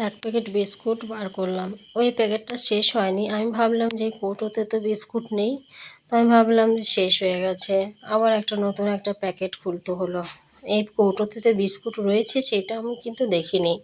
এক packet biscuit বার করলাম। ওই প্যাকেটটা শেষ হয়নি। আমি ভাবলাম যে কৌটোতে তো বিস্কুট নেই, তো আমি ভাবলাম যে শেষ হয়ে গেছে। আবার নতুন একটা প্যাকেট খুলতে হলো। এই কৌটোতে বিস্কুট রয়েছে সেটা আমি কিন্তু দেখিনি।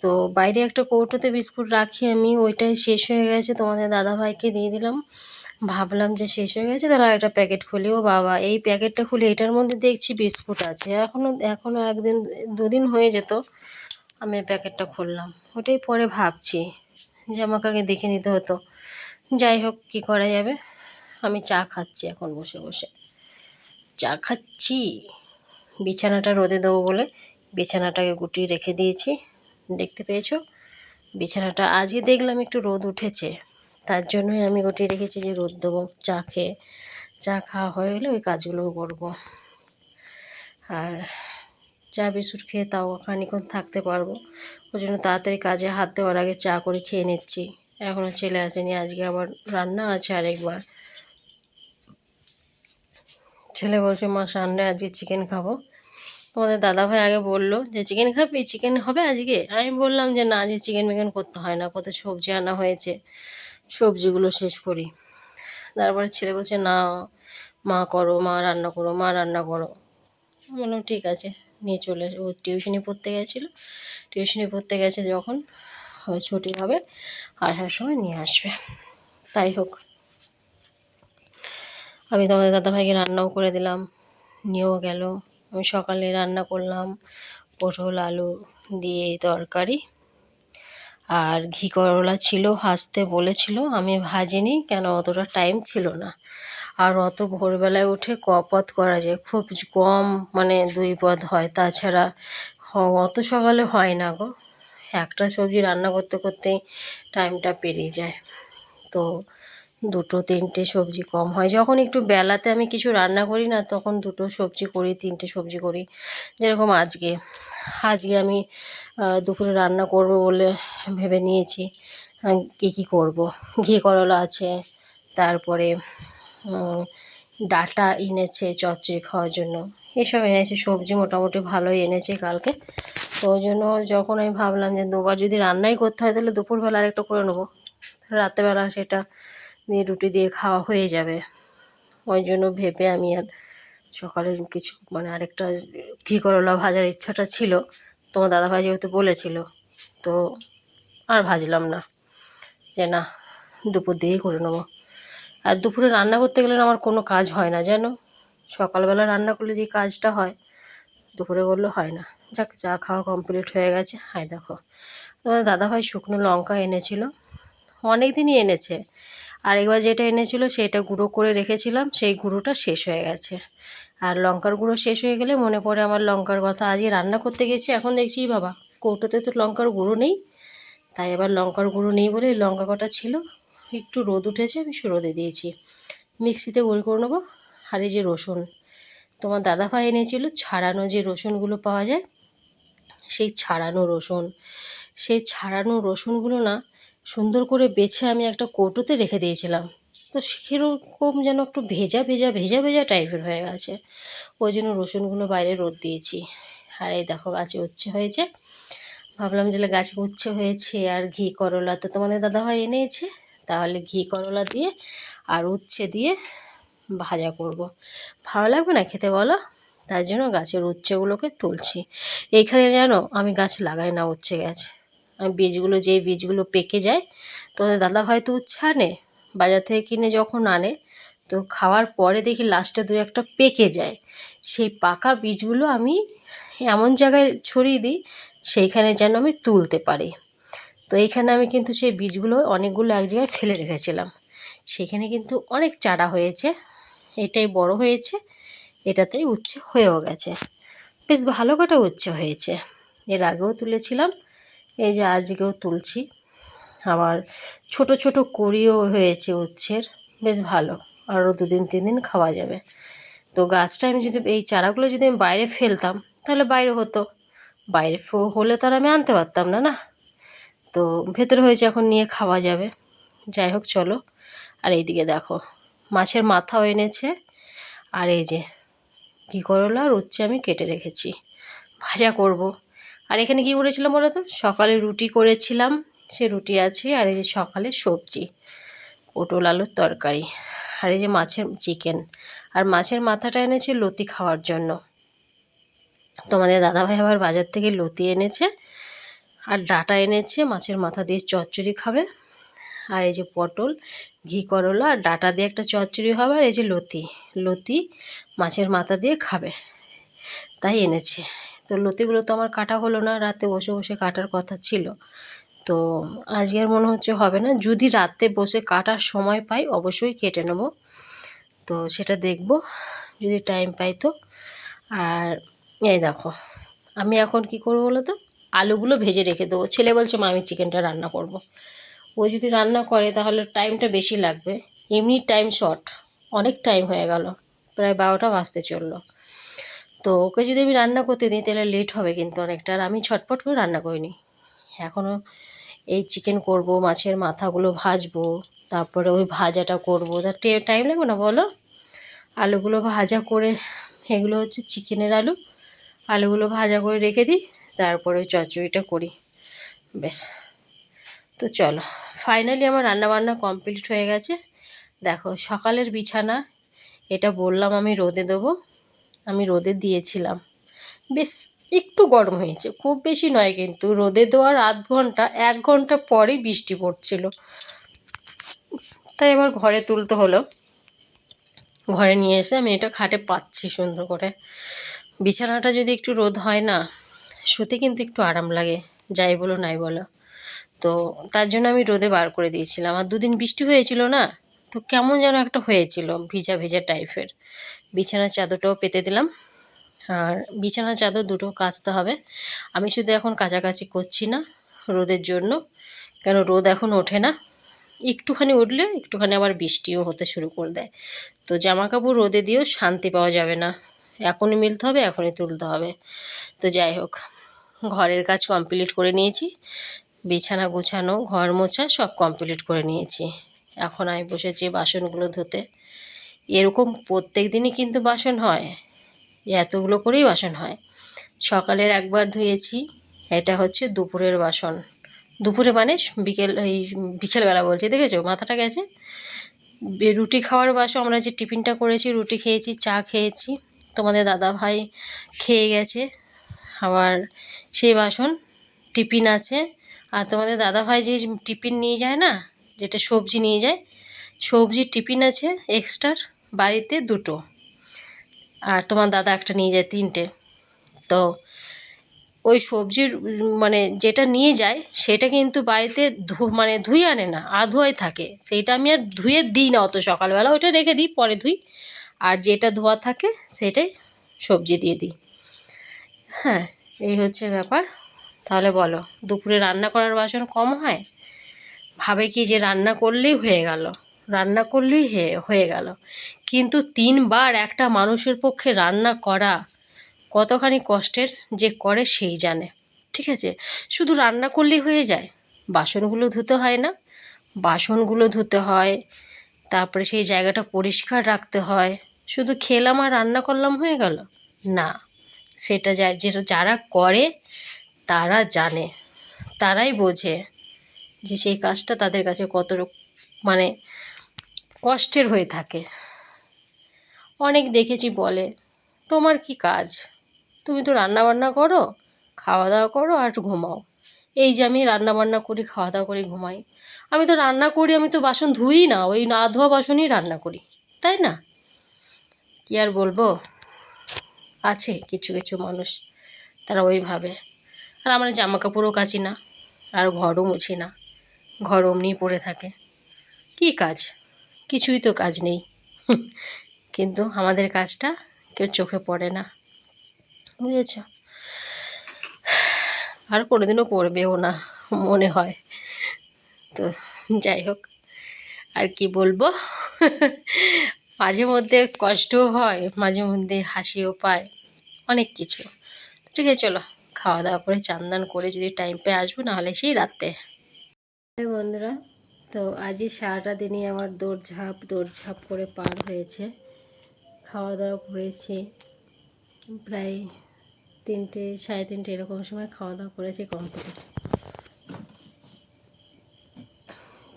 তো বাইরে একটা কৌটোতে বিস্কুট রাখি আমি, ওইটাই শেষ হয়ে গেছে, তোমাদের দাদাভাইকে দিয়ে দিলাম। ভাবলাম যে শেষ হয়ে গেছে, তাহলে একটা প্যাকেট খুলি। ও বাবা, এই প্যাকেটটা খুলে এটার মধ্যে দেখছি বিস্কুট আছে। এখনও একদিন দুদিন হয়ে যেত আমি প্যাকেটটা খুললাম। ওটাই পরে ভাবছি যে আমাকে আগে দেখে নিতে হতো। যাই হোক, কী করা যাবে। আমি চা খাচ্ছি এখন বসে বসে, চা খাচ্ছি। বিছানাটা রোদে দেবো বলে বিছানাটাকে গুটিয়ে রেখে দিয়েছি। দেখতে পেয়েছো, বিছানাটা আজকে দেখলাম একটু রোদ উঠেছে, তার জন্যই আমি গুটিয়ে রেখেছি যে রোদ দেবো। চা খাওয়া হয়ে গেলে ওই কাজগুলোও করবো। আর চা বিস্কুট খেয়ে তাও খানিক্ষণ থাকতে পারবো, ওই জন্য তাড়াতাড়ি কাজে হাত দেওয়ার আগে চা করে খেয়ে নিচ্ছি। এখনও ছেলে আসেনি, আজকে আবার রান্না আছে আরেকবার। ছেলে বলছে মা সানডে আজকে চিকেন খাবো। তোমাদের দাদাভাই আগে বললো যে চিকেন খাবি, চিকেন হবে আজকে। আমি বললাম যে না, আজকে চিকেন মিকেন করতে হয় না, কত সবজি আনা হয়েছে, সবজিগুলো শেষ করি। তারপরে ছেলে বলছে না, মা করো, মা রান্না করো, মা রান্না করো। বললাম ঠিক আছে, নিয়ে চলে। ও টিউশনি পড়তে গেছিলো, টিউশনি পড়তে গেছে যখন, ছুটি হবে আসার সময় নিয়ে আসবে। তাই হোক, আমি তোমাদের দাদাভাইকে রান্নাও করে দিলাম, নিয়েও গেল। আমি সকালে রান্না করলাম পটল আলু দিয়ে তরকারি, আর ঘি করলা ছিল, ভাজতে বলেছিল, আমি ভাজিনি কেন, অতটা টাইম ছিল না। আর অত ভোরবেলায় উঠে পদ করা যায় খুব কম, মানে 2 পদ হয়, তাছাড়া অত সকালে হয় না গো। একটা সবজি রান্না করতে করতেই টাইমটা পেরিয়ে যায়। তো 2-3টে সবজি কম হয়। যখন একটু বেলাতে আমি কিছু রান্না করি না, তখন 2টো সবজি করি, 3টে সবজি করি। যেরকম আজকে আমি দুপুরে রান্না করব বলে ভেবে নিয়েছি। কী করব, ঘি করলা আছে, তারপরে ডাঁটা এনেছে চচ্চড়ি খাওয়ার জন্য, এসব এনেছে। সবজি মোটামুটি ভালোই এনেছে কালকে। তো ওই জন্য যখন আমি ভাবলাম যে দুবার যদি রান্নাই করতে হয়, তাহলে দুপুরবেলা আরেকটা করে নেবো, রাত্রেবেলা সেটা দিয়ে রুটি দিয়ে খাওয়া হয়ে যাবে। ওই জন্য ভেবে আমি আর সকালে কিছু, মানে আরেকটা ঘি করলা ভাজার ইচ্ছাটা ছিল, তোমার দাদাভাই যেহেতু বলেছিল, তো আর ভাজলাম না, যে না দুপুর দিয়েই করে নেবো। আর দুপুরে রান্না করতে গেলে আমার কোনো কাজ হয় না যেন, সকালবেলা রান্না করলে যে কাজটা হয় দুপুরে করলে হয় না। যাক, চা খাওয়া কমপ্লিট হয়ে গেছে। হাই দেখো, তোমার দাদাভাই শুকনো লঙ্কা এনেছিল, অনেক দিনই এনেছে। আরেকবার যেটা এনেছিল সেটা গুঁড়ো করে রেখেছিলাম, সেই গুঁড়োটা শেষ হয়ে গেছে। আর লঙ্কার গুঁড়ো শেষ হয়ে গেলে মনে পড়ে আমার লঙ্কার কথা। আজকে রান্না করতে গেছি, এখন দেখছি বাবা কৌটোতে তো লঙ্কার গুঁড়ো নেই। তাই এবার লঙ্কার গুঁড়ো নেই বলে লঙ্কা কটা ছিল, একটু রোদ উঠেছে, আমি রোদে দিয়েছি, মিক্সিতে গুঁড়ো করে নেবো। আর এই যে রসুন, তোমার দাদাভাই এনেছিল ছাড়ানো যে রসুনগুলো পাওয়া যায়, সেই ছাড়ানো রসুনগুলো না সুন্দর করে বেছে আমি একটা কৌটোতে রেখে দিয়েছিলাম। তো সেরকম যেন একটু ভেজা ভেজা ভেজা ভেজা টাইপের হয়ে গেছে, ওই জন্য রসুনগুলো বাইরে রোদ দিয়েছি। আর এই দেখো গাছে উচ্ছে হয়েছে। ভাবলাম যে গাছে উচ্ছে হয়েছে আর ঘি করলা তো তোমাদের দাদাভাই এনেছে, তাহলে ঘি করলা দিয়ে আর উচ্ছে দিয়ে ভাজা করব। ভালো লাগবে না খেতে বলো? তার জন্য গাছের উচ্ছেগুলোকে তুলছি। এইখানে জানো, আমি গাছ লাগাই না উচ্ছে গাছ। আমি বীজগুলো, যেই বীজগুলো পেকে যায়, তোমাদের দাদাভাই তো উচ্ছে আনে বাজার থেকে কিনে, যখন আনে তো খাওয়ার পরে দেখি লাস্টে 2-1টা পেকে যায়। সেই পাকা বীজগুলো আমি এমন জায়গায় ছড়িয়ে দিই সেইখানে যেন আমি তুলতে পারি। তো এইখানে আমি কিন্তু সেই বীজগুলো অনেকগুলো এক জায়গায় ফেলে রেখেছিলাম, সেখানে কিন্তু অনেক চারা হয়েছে। এটাই বড় হয়েছে, এটাতেই উচ্ছে হয়েও গেছে, বেশ ভালো কটা উচ্ছে হয়েছে। এর আগেও তুলেছিলাম, এই যে আজকেও তুলছি। আবার ছোট ছোট কড়িও হয়েছে উচ্ছের, বেশ ভালো, আরও 2-3 দিন খাওয়া যাবে। তো গাছটা আমি যদি, এই চারাগুলো যদি আমি বাইরে ফেলতাম তাহলে বাইরে হতো, বাইরে হলে তো আর আমি আনতে পারতাম না, না। তো ভেতরে হয়েছে, এখন নিয়ে খাওয়া যাবে। যাই হোক চলো। আর এইদিকে দেখো, মাছের মাথাও এনেছে, আর এই যে ঘি করলা আর উচ্ছে আমি কেটে রেখেছি, ভাজা করব। আর এখানে কি করেছিলাম বলো তো, সকালে রুটি করেছিলাম, সে রুটি আছে, আর এই যে সকালে সবজি পটল আলুর তরকারি, আর এই যে মাছের চিকেন, আর মাছের মাথাটা এনেছে লতি খাওয়ার জন্য। তোমাদের দাদাভাই আবার বাজার থেকে লতি এনেছে, আর ডাঁটা এনেছে, মাছের মাথা দিয়ে চচ্চড়ি খাবে। আর এই যে পটল, ঘি করলা আর ডাঁটা দিয়ে একটা চচ্চড়ি হবে, আর এই যে লতি, লতি মাছের মাথা দিয়ে খাবে, তাই এনেছে। তো লতিগুলো তো আমার কাটা হলো না, রাতে বসে বসে কাটার কথা ছিল, তো আজকে আর মনে হচ্ছে হবে না। যদি রাতে বসে কাটার সময় পাই অবশ্যই কেটে নেব, তো সেটা দেখব যদি টাইম পাই তো। আর এই দেখো, আমি এখন কি করবো বলো তো, আলুগুলো ভেজে রেখে দেবো। ছেলে বলছে মা আমি চিকেনটা রান্না করব। ও যদি রান্না করে তাহলে টাইমটা বেশি লাগবে, এমনি টাইম শর্ট, অনেক টাইম হয়ে গেল, প্রায় 12টা বাজতে চললো। তো ওকে যদি আমি রান্না করতে দিই তাহলে লেট হবে কিন্তু অনেকটা, আর আমি ছটপট করে রান্না করিনি। এখনও এই চিকেন করব, মাছের মাথাগুলো ভাজবো, তারপরে ওই ভাজাটা করবো, তার টাইম লাগবে না বলো। আলুগুলো ভাজা করে, এগুলো হচ্ছে চিকেনের আলু, আলুগুলো ভাজা করে রেখে দিই, তারপরে ওই চচ্চড়িটা করি, বেশ। তো চলো, ফাইনালি আমার রান্নাবান্না কমপ্লিট হয়ে গেছে। দেখো সকালের বিছানা, এটা বললাম আমি রোদে দেবো, আমি রোদে দিয়েছিলাম, বেশ একটু গরম হয়েছে, খুব বেশি নয় কিন্তু। রোদে দেওয়ার আধ ঘন্টা 1 ঘন্টা পরেই বৃষ্টি পড়ছিল, তাই এবার ঘরে তুলতে হলো। ঘরে নিয়ে এসে আমি এটা খাটে পাচ্ছি সুন্দর করে। বিছানাটা যদি একটু রোদ হয় না, শুতে কিন্তু একটু আরাম লাগে, যাই বলো নাই বলো। তো তার জন্য আমি রোদে বার করে দিয়েছিলাম। আর দুদিন বৃষ্টি হয়েছিল না, তো কেমন যেন একটা হয়েছিল, ভিজা ভিজা টাইপের। বিছানার চাদরটাও পেতে দিলাম, আর বিছানার চাদর দুটো কাচতে হবে। আমি শুধু এখন কাচাকাচি করছি না রোদের জন্য, কেন রোদ এখন ওঠে না, একটুখানি উঠলে একটুখানি আবার বৃষ্টিও হতে শুরু করে দেয়। তো জামা কাপড় রোদে দিয়েও শান্তি পাওয়া যাবে না, এখনই মিলতে হবে, এখনই তুলতে হবে। তো যাই হোক, ঘরের কাজ কমপ্লিট করে নিয়েছি, বিছানা গোছানো, ঘর মোছা সব কমপ্লিট করে নিয়েছি। এখন আমি বসেছি বাসনগুলো ধুতে। এরকম প্রত্যেক দিনই কিন্তু বাসন হয়, এতগুলো করেই বাসন হয়। সকালের একবার ধুয়েছি, এটা হচ্ছে দুপুরের বাসন। দুপুরে মানে বিকেল, এই বিকেলবেলা বলছি, দেখেছো মাথাটা গেছে। রুটি খাওয়ার বাসন, আমরা যে টিফিনটা করেছি, রুটি খেয়েছি, চা খেয়েছি, তোমাদের দাদা ভাই খেয়ে গেছে, আবার সেই বাসন। টিফিন আছে, আর তোমাদের দাদা ভাই যে টিফিন নিয়ে যায় না, যেটা সবজি নিয়ে যায়, সবজির টিফিন আছে এক্সট্রার বাড়িতে 2টো, আর তোমার দাদা একটা নিয়ে যায় 3টে। তো ওই সবজির মানে যেটা নিয়ে যায় সেটা কিন্তু বাড়িতে মানে ধুয়ে আনে না, আধোয়াই থাকে, সেইটা আমি আর ধুয়ে দিই না অত সকালবেলা, ওইটা রেখে দিই, পরে ধুই। আর যেটা ধোয়া থাকে সেটাই সবজি দিয়ে দিই। হ্যাঁ, এই হচ্ছে ব্যাপার। তাহলে বলো, দুপুরে রান্না করার বাসন কম হয়? ভাবে কি যে রান্না করলেই হয়ে গেল, রান্না করলেই হয়ে গেল, কিন্তু 3বার একটা মানুষের পক্ষে রান্না করা কতখানি কষ্টের যে করে সেই জানে। ঠিক আছে, শুধু রান্না করলেই হয়ে যায়? বাসনগুলো ধুতে হয় না? বাসনগুলো ধুতে হয়, তারপরে সেই জায়গাটা পরিষ্কার রাখতে হয়। শুধু খেলাম আর রান্না করলাম হয়ে গেল? না, সেটা যেটা যারা করে তারা জানে, তারাই বোঝে যে সেই কাজটা তাদের কাছে কত মানে কষ্টের হয়ে থাকে। অনেক দেখেছি বলে, তোমার কি কাজ, তুমি তো রান্না বান্না করো, খাওয়া দাওয়া করো আর ঘুমাও। এই যে আমি রান্না বান্না করি, খাওয়া দাওয়া করে ঘুমাই, আমি তো রান্না করি, আমি তো বাসন ধুই না, ওই না ধোয়া বাসনই রান্না করি, তাই না? কি আর বলবো, আছে কিছু কিছু মানুষ, তারা ওইভাবে। আর আমরা জামা কাপড়ও কাচি না, আর ঘরও মুছি না, ঘর অমনিই পড়ে থাকে। কী কাজ? কিছুই তো কাজ নেই। কিন্তু আমাদের কাজটা কেউ চোখে পড়ে না, বুঝেছ? আর কোনোদিনও পড়বেও না মনে হয়। তো যাই হোক, আর কি বলবো। মাঝে মধ্যে কষ্টও হয়, মাঝে মধ্যে হাসিও পায়, অনেক কিছু। ঠিক আছে, চলো খাওয়া দাওয়া করে চান দান করে যদি টাইম পেয়ে আসবো, নাহলে সেই রাতে। বন্ধুরা, তো আজই সারাটা দিনই আমার দৌড়ঝাঁপ করে পার হয়েছে। খাওয়া দাওয়া করেছি, প্রায় 3টে 3:30 এরকম সময় খাওয়া দাওয়া করেছি কমপ্লিট।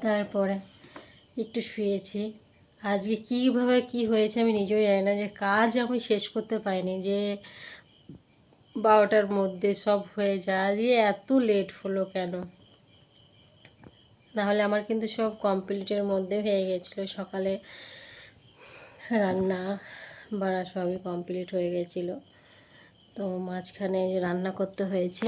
তারপরে একটু শুয়েছি। আজকে কীভাবে কি হয়েছে আমি নিজেও জানি না, যে কাজ আমি শেষ করতে পারিনি, যে 12টার মধ্যে সব হয়ে যায়। আজকে এত লেট হলো কেন? নাহলে আমার কিন্তু সব কমপ্লিটের মধ্যে হয়ে গেছিলো। সকালে রান্না বাড়া সবই কমপ্লিট হয়ে গেছিলো, তো মাঝখানে রান্না করতে হয়েছে,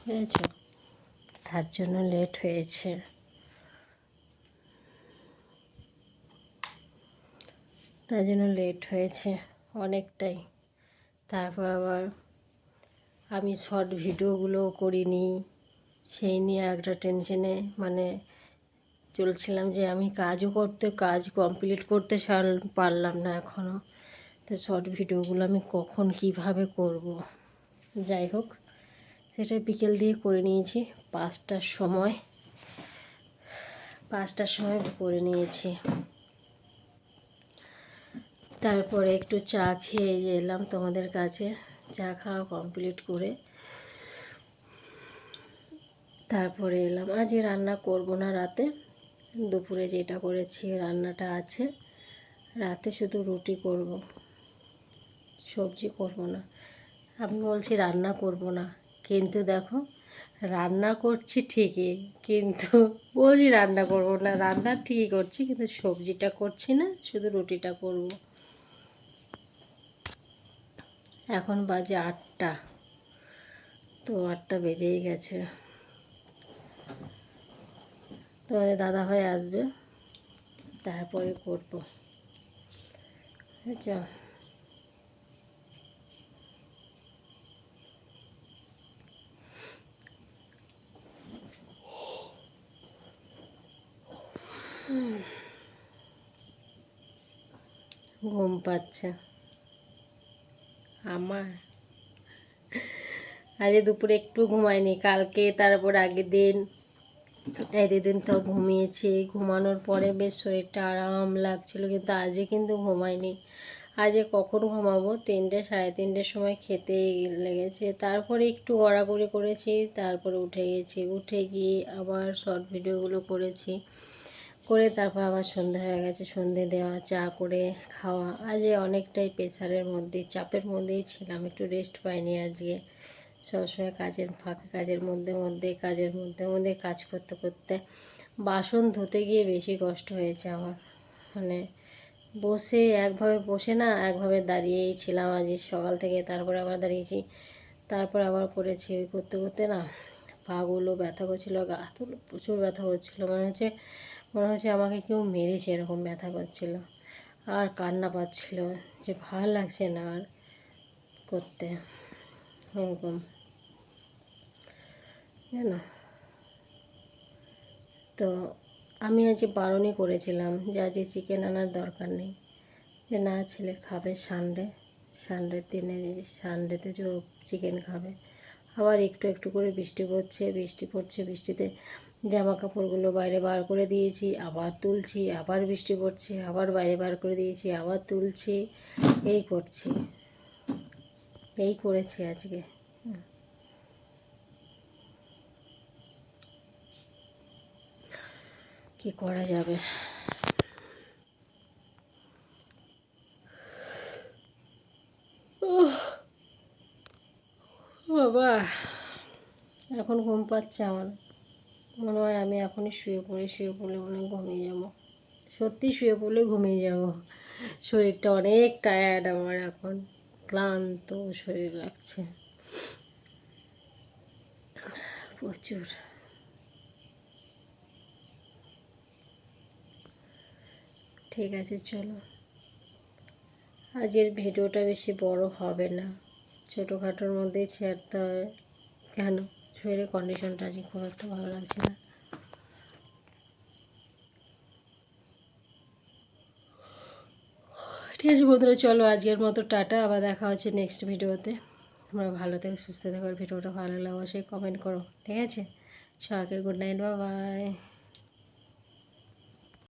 বুঝেছো, তার জন্য লেট হয়েছে। তার জন্য লেট হয়েছে অনেকটাই। তারপর আবার আমি শর্ট ভিডিওগুলো করিনি, সেই নিয়ে একটা টেনশনে মানে চলছিলাম, যে আমি কাজ কমপ্লিট করতে পারলাম না এখনও। তো শর্ট ভিডিওগুলো আমি কখন কিভাবে করব। যাই হোক, সেটা বিকেল দিয়ে করে নিয়েছি, 5টার সময় করে নিয়েছি। তারপরে একটু চা খেয়ে এলাম তোমাদের কাছে। চা খাওয়া কমপ্লিট করে তারপরে এলাম। আজ রান্না করব না রাতে, দুপুরে যেটা করেছি রান্নাটা আছে, রাতে শুধু রুটি করব, সবজি করব না। আমি বলছি রান্না করব না, কিন্তু দেখো রান্না করছি ঠিকই, কিন্তু বলছি রান্না করব না, রান্না ঠিকই করছি, কিন্তু সবজিটা করছি না, শুধু রুটিটা করব। এখন বাজে 8টা, তো 8টা বেজেই গেছে। তোমাদের দাদাভাই আসবে, তারপরে করব, বুঝেছ। ঘুম পাচ্ছে আমার। আজ দুপুরে একটু ঘুমাইনি, কালকে তারপর আগের দিন এই 2 দিন তো ঘুমিয়েছি। ঘুমানোর পরে বেশ শরীরটা আরাম লাগছিল, কিন্তু আজকে কিন্তু ঘুমাইনি। আজকে কখন ঘুমাবো, 3টে 3:30 সময় খেতে লেগেছে। তারপরে একটু গড়াগড়ি করেছি, তারপরে উঠে গেছি। উঠে গিয়ে আবার শর্ট ভিডিওগুলো করেছি, করে তারপর আবার সন্ধে হয়ে গেছে, সন্ধে দেওয়া, চা করে খাওয়া। আজ অনেকটাই প্রেশারের মধ্যে, চাপের মধ্যেই ছিলাম, একটু রেস্ট পাইনি আজকে। সবসময় কাজের ফাঁকে, কাজের মধ্যে কাজ করতে করতে বাসন ধুতে গিয়ে বেশি কষ্ট হয়েছে আমার। মানে বসে একভাবে বসে না, একভাবে দাঁড়িয়েই ছিলাম আজ সকাল থেকে। তারপরে আবার দাঁড়িয়েছি, তারপর আবার করেছি। ওই করতে করতে না পাগুলো ব্যথা করছিলো, গা হাতগুলো প্রচুর ব্যথা করছিলো। মনে হচ্ছে আমাকে কেউ মেরেছে, এরকম ব্যথা করছিল। আর কান্না পাচ্ছিল, যে ভালো লাগছে না আর করতে, এরকম জানো। তো আমি আজকে বারণই করেছিলাম যে আজকে চিকেন আনার দরকার নেই, যে না ছেলে খাবে সানডের দিনে, সানডেতে যে চিকেন খাবে। আবার একটু একটু করে বৃষ্টি পড়ছে, বৃষ্টিতে জামা কাপড়গুলো বাইরে বার করে দিয়েছি, আবার তুলছি, আবার বৃষ্টি পড়ছে, আবার বাইরে বার করে দিয়েছি, আবার তুলছি, এই করেছি আজকে। কি করা যাবে। বাবা, এখন ঘুম পাচ্ছে আমার। মনে হয় আমি এখনই শুয়ে পড়লে মনে ঘুমিয়ে যাবো। সত্যি শুয়ে পড়লে ঘুমিয়ে যাব। শরীরটা অনেক টায়ার্ড আমার এখন, ক্লান্ত শরীর লাগছে প্রচুর। ঠিক আছে, চলো আজকের ভিডিওটা বেশি বড় হবে না, ছোটোখাটোর মধ্যেই ছাড়তে হবে। কেন, শরীরের কন্ডিশনটা আজকে খুব একটা ভালো লাগছে না। ঠিক আছে বন্ধুরা, চলো আজকের মতো টাটা, আবার দেখা হচ্ছে নেক্সট ভিডিওতে। তোমরা ভালো থেকো, সুস্থ থেকো। ভিডিওটা ভালো লাগলে অবশ্যই কমেন্ট করো, ঠিক আছে। সবাইকে গুড নাইট, বাই বাই।